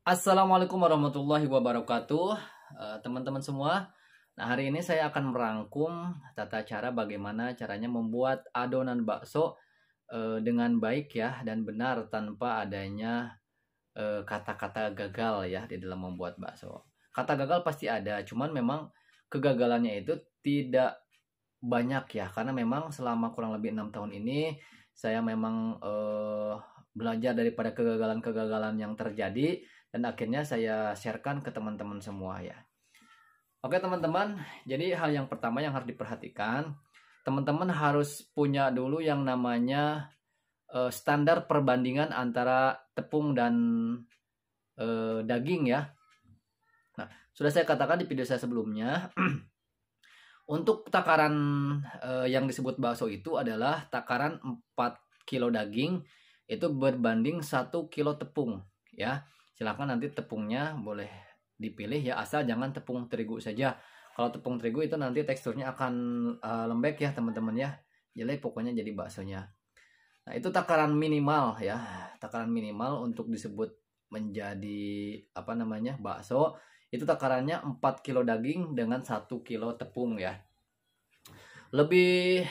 Assalamualaikum warahmatullahi wabarakatuh, teman-teman semua. Nah, hari ini saya akan merangkum tata cara bagaimana caranya membuat adonan bakso dengan baik ya dan benar tanpa adanya kata-kata gagal ya di dalam membuat bakso. Kata gagal pasti ada, cuman memang kegagalannya itu tidak banyak ya, karena memang selama kurang lebih 6 tahun ini saya memang belajar daripada kegagalan-kegagalan yang terjadi dan akhirnya saya sharekan ke teman-teman semua ya. Oke teman-teman, jadi hal yang pertama yang harus diperhatikan, teman-teman harus punya dulu yang namanya standar perbandingan antara tepung dan daging ya. Nah, sudah saya katakan di video saya sebelumnya, untuk takaran yang disebut bakso itu adalah takaran 4 kilo daging itu berbanding 1 kilo tepung ya. Silahkan nanti tepungnya boleh dipilih ya, asal jangan tepung terigu saja. Kalau tepung terigu itu nanti teksturnya akan lembek ya teman-teman ya, jelek pokoknya jadi baksonya. Nah itu takaran minimal ya, takaran minimal untuk disebut menjadi bakso itu takarannya 4 kilo daging dengan 1 kilo tepung ya. Lebih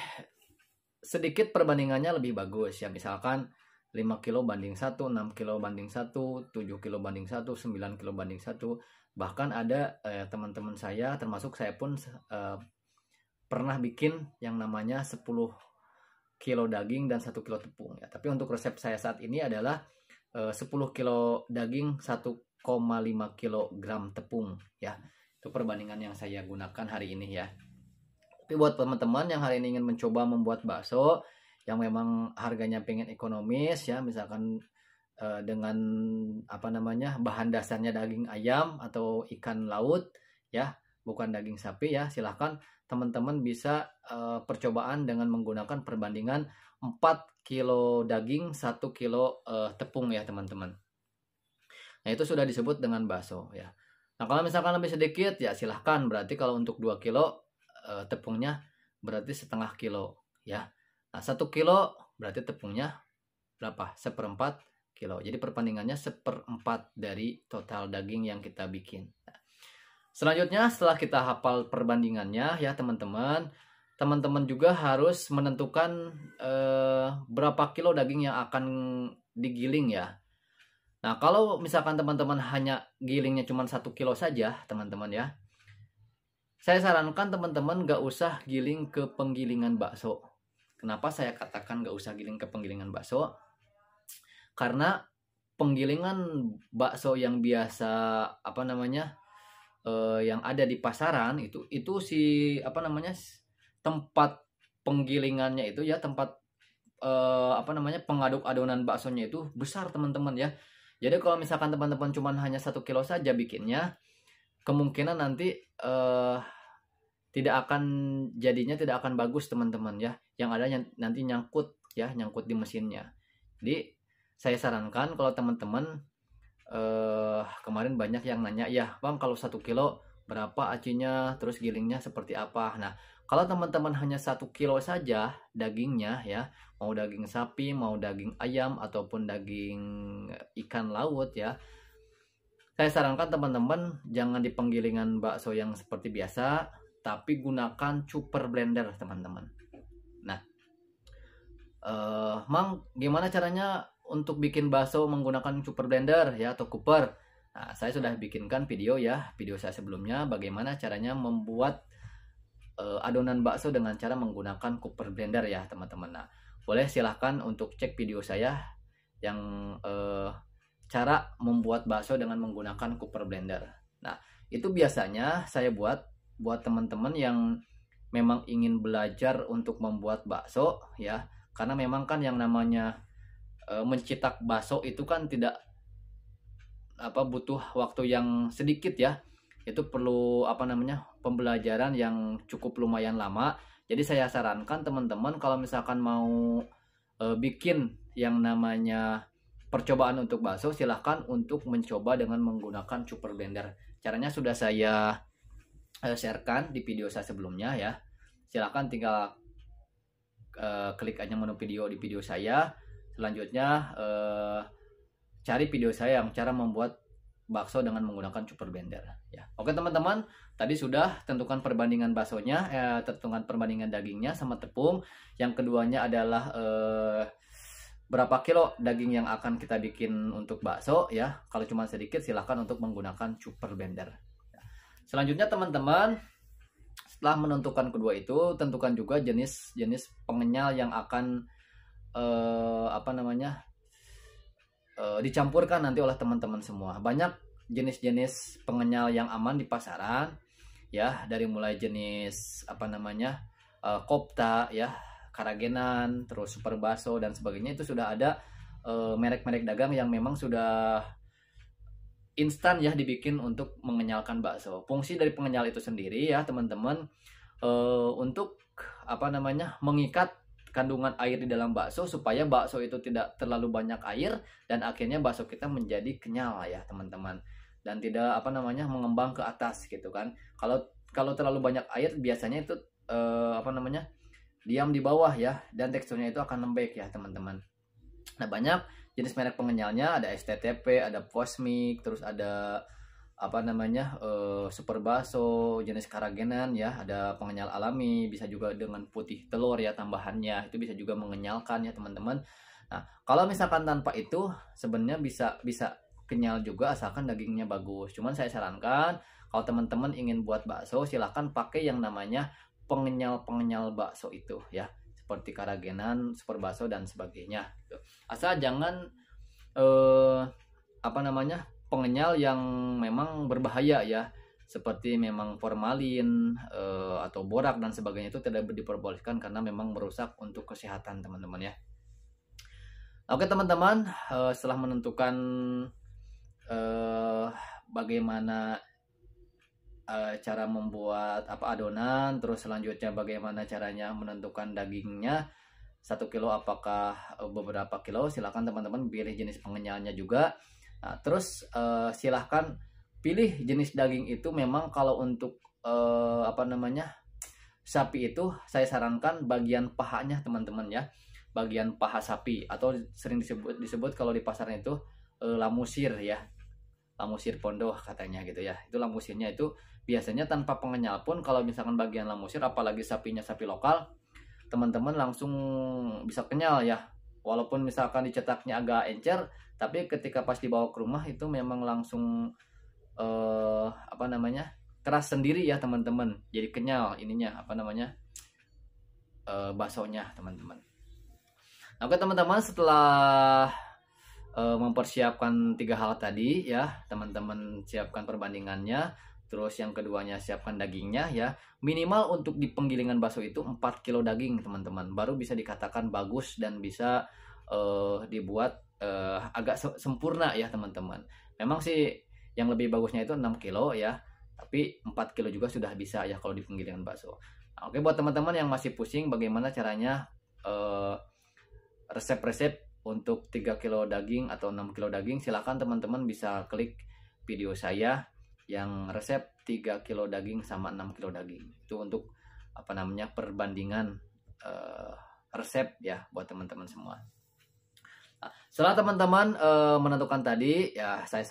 sedikit perbandingannya lebih bagus ya, misalkan 5 kilo banding 1, 6 kilo banding 1, 7 kilo banding 1, 9 kilo banding 1. Bahkan ada teman-teman saya, termasuk saya pun pernah bikin yang namanya 10 kilo daging dan 1 kilo tepung ya. Tapi untuk resep saya saat ini adalah 10 kilo daging 1,5 kilogram tepung ya. Itu perbandingan yang saya gunakan hari ini ya. Tapi buat teman-teman yang hari ini ingin mencoba membuat bakso yang memang harganya pengen ekonomis ya, misalkan dengan bahan dasarnya daging ayam atau ikan laut ya, bukan daging sapi ya, silahkan teman-teman bisa percobaan dengan menggunakan perbandingan 4 kilo daging 1 kilo tepung ya teman-teman. Nah itu sudah disebut dengan bakso ya. Nah kalau misalkan lebih sedikit ya silahkan, berarti kalau untuk 2 kilo tepungnya berarti setengah kilo ya. Nah 1 kilo berarti tepungnya berapa? 1/4 kilo. Jadi perbandingannya 1/4 dari total daging yang kita bikin. Nah, selanjutnya setelah kita hafal perbandingannya ya teman-teman, teman-teman juga harus menentukan berapa kilo daging yang akan digiling ya. Nah kalau misalkan teman-teman hanya gilingnya cuma 1 kilo saja teman-teman ya, saya sarankan teman-teman gak usah giling ke penggilingan bakso. Kenapa saya katakan gak usah giling ke penggilingan bakso? Karena penggilingan bakso yang biasa yang ada di pasaran itu tempat penggilingannya itu ya, tempat pengaduk adonan baksonya itu besar teman-teman ya. Jadi kalau misalkan teman-teman cuma hanya 1 kilo saja bikinnya, kemungkinan nanti tidak akan bagus teman-teman ya. Yang ada nanti nyangkut di mesinnya. Jadi saya sarankan kalau teman-teman kemarin banyak yang nanya ya bang, kalau 1 kilo berapa acinya, terus gilingnya seperti apa. Nah kalau teman-teman hanya 1 kilo saja dagingnya ya, mau daging sapi, mau daging ayam ataupun daging ikan laut ya, saya sarankan teman-teman jangan di penggilingan bakso yang seperti biasa, tapi gunakan chopper blender teman-teman. Nah, Mang, gimana caranya untuk bikin bakso menggunakan chopper blender ya atau cooper? Nah, saya sudah bikinkan video ya, video saya sebelumnya bagaimana caranya membuat adonan bakso dengan cara menggunakan cooper blender ya teman-teman. Nah, boleh silahkan untuk cek video saya yang cara membuat bakso dengan menggunakan cooper blender. Nah, itu biasanya saya buat teman-teman yang memang ingin belajar untuk membuat bakso ya, karena memang kan yang namanya mencetak bakso itu kan tidak butuh waktu yang sedikit ya. Itu perlu pembelajaran yang cukup lumayan lama. Jadi saya sarankan teman-teman kalau misalkan mau bikin yang namanya percobaan untuk bakso, silahkan untuk mencoba dengan menggunakan chopper blender. Caranya sudah saya sharekan di video saya sebelumnya ya. Silahkan tinggal klik aja menu video di video saya. Selanjutnya cari video saya yang cara membuat bakso dengan menggunakan chopper blender ya. Oke teman-teman, tadi sudah tentukan perbandingan baksonya, tentukan perbandingan dagingnya sama tepung. Yang keduanya adalah berapa kilo daging yang akan kita bikin untuk bakso ya. Kalau cuma sedikit silahkan untuk menggunakan chopper blender. Selanjutnya teman-teman, setelah menentukan kedua itu, tentukan juga jenis pengenyal yang akan dicampurkan nanti oleh teman-teman semua. Banyak jenis-jenis pengenyal yang aman di pasaran ya, dari mulai jenis kopta ya, karagenan, terus super baso dan sebagainya. Itu sudah ada merek-merek dagang yang memang sudah instan ya dibikin untuk mengenyalkan bakso. Fungsi dari pengenyal itu sendiri ya teman-teman, untuk mengikat kandungan air di dalam bakso supaya bakso itu tidak terlalu banyak air dan akhirnya bakso kita menjadi kenyal ya teman-teman, dan tidak mengembang ke atas gitu kan. Kalau terlalu banyak air biasanya itu diam di bawah ya, dan teksturnya itu akan lembek ya teman-teman. Nah, banyak jenis merek pengenyalnya, ada STTP, ada Cosmic, terus ada super baso, jenis karagenan ya, ada pengenyal alami, bisa juga dengan putih telur ya tambahannya, itu bisa juga mengenyalkan ya teman-teman. Nah, kalau misalkan tanpa itu sebenarnya bisa kenyal juga asalkan dagingnya bagus. Cuman saya sarankan kalau teman-teman ingin buat bakso silahkan pakai yang namanya pengenyal bakso itu ya, seperti karagenan, super baso dan sebagainya gitu. Asal jangan pengenyal yang memang berbahaya ya, seperti memang formalin atau borak dan sebagainya, itu tidak diperbolehkan karena memang merusak untuk kesehatan teman-teman ya. Oke teman-teman, setelah menentukan bagaimana cara membuat adonan, terus selanjutnya bagaimana caranya menentukan dagingnya 1 kilo apakah beberapa kilo, silahkan teman-teman pilih jenis pengenyalnya juga. Nah, terus silahkan pilih jenis daging itu. Memang kalau untuk sapi itu saya sarankan bagian pahanya teman-teman ya, bagian paha sapi, atau sering disebut kalau di pasarnya itu lamusir ya, lamusir pondoh katanya gitu ya. Itu lamusirnya itu biasanya tanpa pengenyal pun, kalau misalkan bagian lamusir apalagi sapinya sapi lokal, teman-teman langsung bisa kenyal ya. Walaupun misalkan dicetaknya agak encer, tapi ketika pas dibawa ke rumah itu memang langsung keras sendiri ya teman-teman, jadi kenyal ininya baksonya teman-teman. Oke teman-teman, setelah mempersiapkan 3 hal tadi ya, teman-teman siapkan perbandingannya, terus yang keduanya siapkan dagingnya ya. Minimal untuk di penggilingan bakso itu 4 kilo daging teman-teman, baru bisa dikatakan bagus dan bisa dibuat agak sempurna ya teman-teman. Memang sih yang lebih bagusnya itu 6 kilo ya, tapi 4 kilo juga sudah bisa ya kalau di penggilingan bakso. Nah, oke, buat teman-teman yang masih pusing bagaimana caranya resep-resep untuk 3 kilo daging atau 6 kilo daging, silahkan teman-teman bisa klik video saya yang resep 3 kilo daging sama 6 kilo daging. Itu untuk perbandingan resep ya buat teman-teman semua. Nah, setelah teman-teman menentukan tadi ya, saya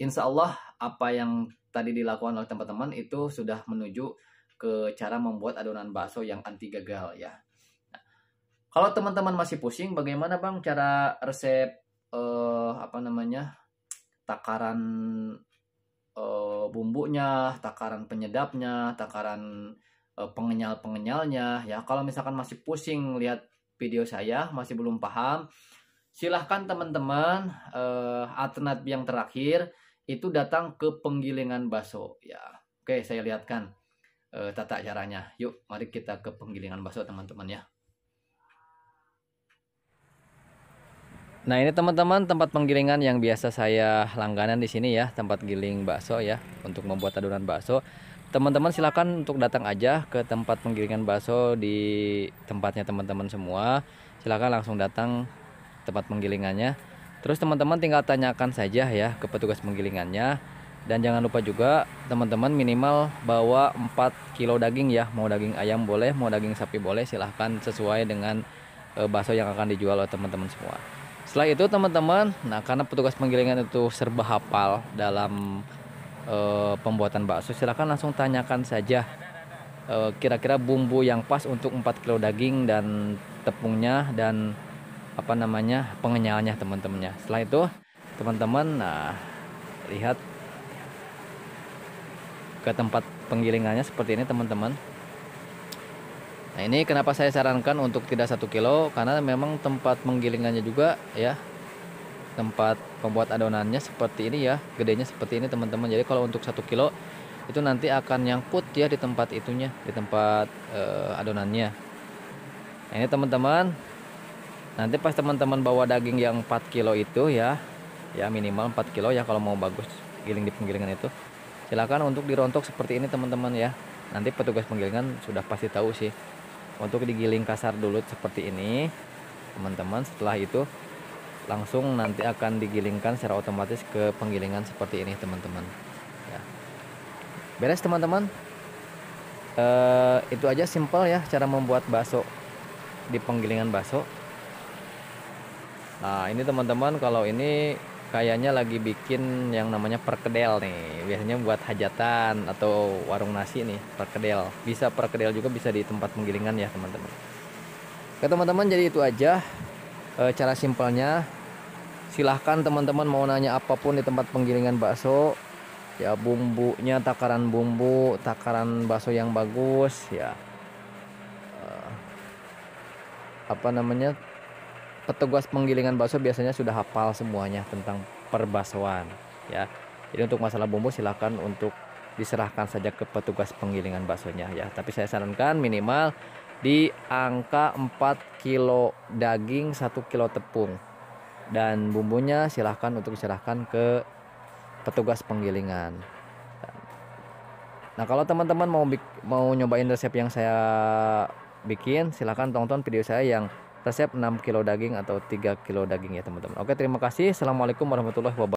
insya Allah apa yang tadi dilakukan oleh teman-teman itu sudah menuju ke cara membuat adonan bakso yang anti gagal ya. Nah, kalau teman-teman masih pusing bagaimana bang cara resep takaran bumbunya, takaran penyedapnya, takaran pengenyal-pengenyalnya ya. Kalau misalkan masih pusing lihat video saya, masih belum paham, silahkan teman-teman alternatif yang terakhir itu datang ke penggilingan bakso ya. Oke, saya lihatkan tata caranya. Yuk, mari kita ke penggilingan bakso teman-teman ya. Nah, ini teman-teman tempat penggilingan yang biasa saya langganan di sini ya, tempat giling bakso ya, untuk membuat adonan bakso. Teman-teman silakan untuk datang aja ke tempat penggilingan bakso di tempatnya teman-teman semua. Silakan langsung datang tempat penggilingannya. Terus teman-teman tinggal tanyakan saja ya ke petugas penggilingannya. Dan jangan lupa juga teman-teman minimal bawa 4 kilo daging ya. Mau daging ayam boleh, mau daging sapi boleh, silahkan sesuai dengan bakso yang akan dijual oleh teman-teman semua. Setelah itu teman-teman, nah karena petugas penggilingan itu serba hafal dalam pembuatan bakso, silakan langsung tanyakan saja kira-kira bumbu yang pas untuk 4 kilo daging dan tepungnya dan apa namanya pengenyalnya teman-temannya. Setelah itu teman-teman, nah lihat ke tempat penggilingannya seperti ini teman-teman. Nah ini kenapa saya sarankan untuk tidak 1 kilo, karena memang tempat penggilingannya juga ya, tempat pembuat adonannya seperti ini ya, gedenya seperti ini teman-teman. Jadi kalau untuk 1 kilo itu nanti akan nyangkut ya di tempat itunya, di tempat adonannya. Nah ini teman-teman, nanti pas teman-teman bawa daging yang 4 kilo itu ya, ya minimal 4 kilo ya kalau mau bagus giling di penggilingan itu, silakan untuk dirontok seperti ini teman-teman ya. Nanti petugas penggilingan sudah pasti tahu sih untuk digiling kasar dulu seperti ini teman-teman. Setelah itu langsung nanti akan digilingkan secara otomatis ke penggilingan seperti ini teman-teman ya. Beres teman-teman. Itu aja, simple ya cara membuat bakso di penggilingan bakso. Nah ini teman-teman, kalau ini kayaknya lagi bikin yang namanya perkedel nih, biasanya buat hajatan atau warung nasi nih, perkedel. Bisa perkedel juga bisa di tempat penggilingan ya teman-teman. Oke teman-teman, jadi itu aja cara simpelnya. Silahkan teman-teman mau nanya apapun di tempat penggilingan bakso ya, bumbunya, takaran bumbu, takaran bakso yang bagus ya, apa namanya, petugas penggilingan bakso biasanya sudah hafal semuanya tentang perbaksoan ya. Jadi untuk masalah bumbu silahkan untuk diserahkan saja ke petugas penggilingan baksonya ya. Tapi saya sarankan minimal di angka 4 kilo daging, 1 kilo tepung, dan bumbunya silahkan untuk diserahkan ke petugas penggilingan. Nah kalau teman-teman mau nyobain resep yang saya bikin, silahkan tonton video saya yang resep 6 kilo daging atau 3 kilo daging ya teman-teman. Oke, terima kasih. Assalamualaikum warahmatullahi wabarakatuh.